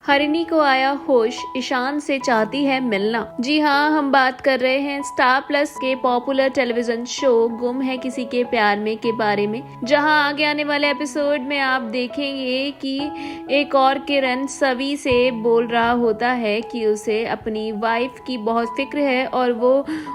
हरिणी को आया होश, ईशान से चाहती है मिलना। जी हाँ, हम बात कर रहे हैं स्टार प्लस के पॉपुलर टेलीविजन शो गुम है किसी के प्यार में के बारे में, जहां आगे आने वाले एपिसोड में आप देखेंगे कि एक और किरण सवी से बोल रहा होता है कि उसे अपनी वाइफ की बहुत फिक्र है और वो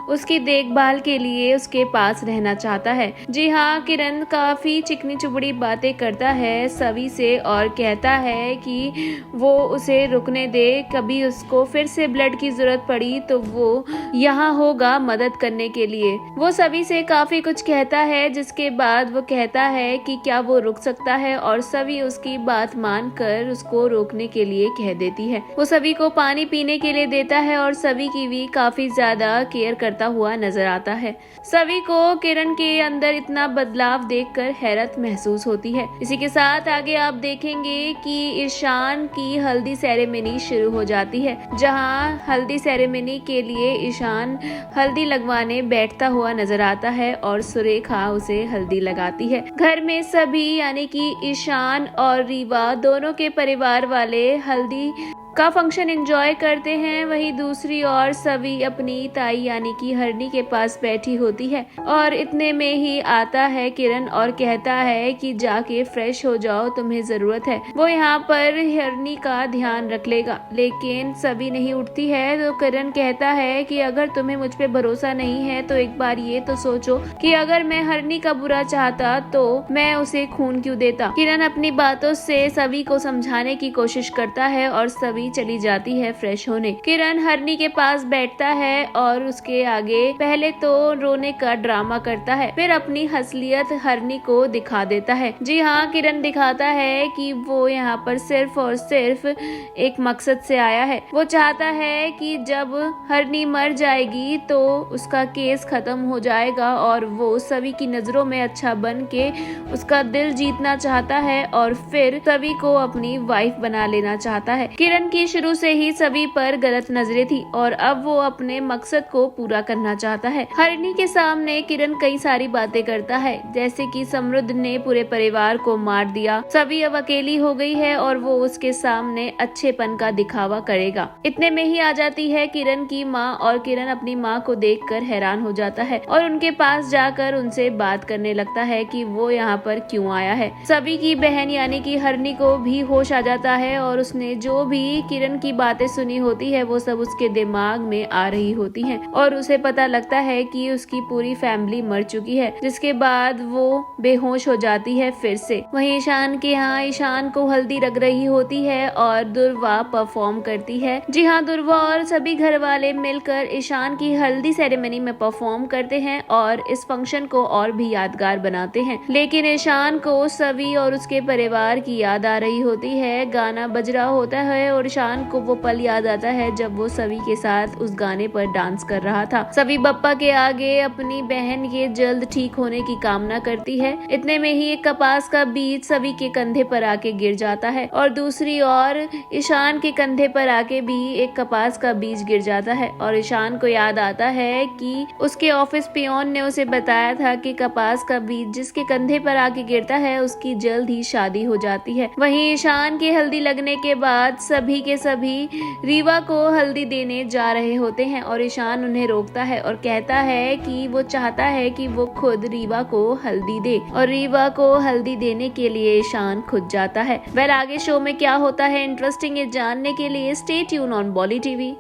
उसकी देखभाल के लिए उसके पास रहना चाहता है। जी हाँ, किरण काफी चिकनी चुपड़ी बातें करता है सवी से और कहता है कि वो उसे रुकने दे, कभी उसको फिर से ब्लड की जरूरत पड़ी तो वो यहाँ होगा मदद करने के लिए। वो सभी से काफी कुछ कहता है, जिसके बाद वो कहता है कि क्या वो रुक सकता है और सभी उसकी बात मानकर उसको रोकने के लिए कह देती है। वो सभी को पानी पीने के लिए देता है और सभी की भी काफी ज्यादा केयर करता हुआ नजर आता है। सभी को किरण के अंदर इतना बदलाव देखकर हैरत महसूस होती है। इसी के साथ आगे आप देखेंगे कि ईशान की हल्दी सेरेमनी शुरू हो जाती है, जहां हल्दी सेरेमनी के लिए ईशान हल्दी लगवाने बैठता हुआ नजर आता है और सुरेखा उसे हल्दी लगाती है। घर में सभी यानी कि ईशान और रीवा दोनों के परिवार वाले हल्दी का फंक्शन एंजॉय करते हैं। वहीं दूसरी ओर सभी अपनी ताई यानी कि हरनी के पास बैठी होती है और इतने में ही आता है किरण और कहता है कि जाके फ्रेश हो जाओ, तुम्हें जरूरत है। वो यहाँ पर हरनी का ध्यान रख लेगा, लेकिन सभी नहीं उठती है तो किरण कहता है कि अगर तुम्हें मुझ पे भरोसा नहीं है तो एक बार ये तो सोचो कि अगर मैं हरनी का बुरा चाहता तो मैं उसे खून क्यों देता। किरण अपनी बातों से सभी को समझाने की कोशिश करता है और सभी चली जाती है फ्रेश होने। किरण हरनी के पास बैठता है और उसके आगे पहले तो रोने का ड्रामा करता है, फिर अपनी असलियत हरनी को दिखा देता है। जी हाँ, किरण दिखाता है कि वो यहाँ पर सिर्फ और सिर्फ एक मकसद से आया है। वो चाहता है कि जब हरनी मर जाएगी तो उसका केस खत्म हो जाएगा और वो सभी की नजरों में अच्छा बन के उसका दिल जीतना चाहता है और फिर सभी को अपनी वाइफ बना लेना चाहता है। किरण की शुरू से ही सभी पर गलत नजरें थी और अब वो अपने मकसद को पूरा करना चाहता है। हरिणी के सामने किरण कई सारी बातें करता है, जैसे कि समृद्ध ने पूरे परिवार को मार दिया, सभी अब अकेली हो गई है और वो उसके सामने अच्छेपन का दिखावा करेगा। इतने में ही आ जाती है किरण की माँ और किरण अपनी माँ को देखकर हैरान हो जाता है और उनके पास जाकर उनसे बात करने लगता है कि वो यहाँ पर क्यों आया है। सभी की बहन यानी कि हरिणी को भी होश आ जाता है और उसने जो भी किरण की बातें सुनी होती है वो सब उसके दिमाग में आ रही होती हैं और उसे पता लगता है कि उसकी पूरी फैमिली मर चुकी है, जिसके बाद वो बेहोश हो जाती है फिर से। वहीं ईशान के यहाँ ईशान को हल्दी लग रही होती है और दुर्वा परफॉर्म करती है। जी हाँ, दुर्वा और सभी घर वाले मिलकर ईशान की हल्दी सेरेमनी में परफॉर्म करते हैं और इस फंक्शन को और भी यादगार बनाते हैं। लेकिन ईशान को सभी और उसके परिवार की याद आ रही होती है। गाना बज रहा होता है और ईशान को वो पल याद आता है जब वो सभी के साथ उस गाने पर डांस कर रहा था। सभी बप्पा के आगे अपनी बहन के जल्द ठीक होने की कामना करती है। इतने में ही एक कपास का बीज सभी के कंधे पर आके गिर जाता है और दूसरी ओर ईशान के कंधे पर आके भी एक कपास का बीज गिर जाता है और ईशान को याद आता है कि उसके ऑफिस पियोन ने उसे बताया था कि कपास का बीज जिसके कंधे पर आके गिरता है उसकी जल्द ही शादी हो जाती है। वहीं ईशान के हल्दी लगने के बाद सभी के सभी रीवा को हल्दी देने जा रहे होते हैं और ईशान उन्हें रोकता है और कहता है कि वो चाहता है कि वो खुद रीवा को हल्दी दे और रीवा को हल्दी देने के लिए ईशान खुद जाता है। वेल, आगे शो में क्या होता है इंटरेस्टिंग ये जानने के लिए stay tune on volley TV.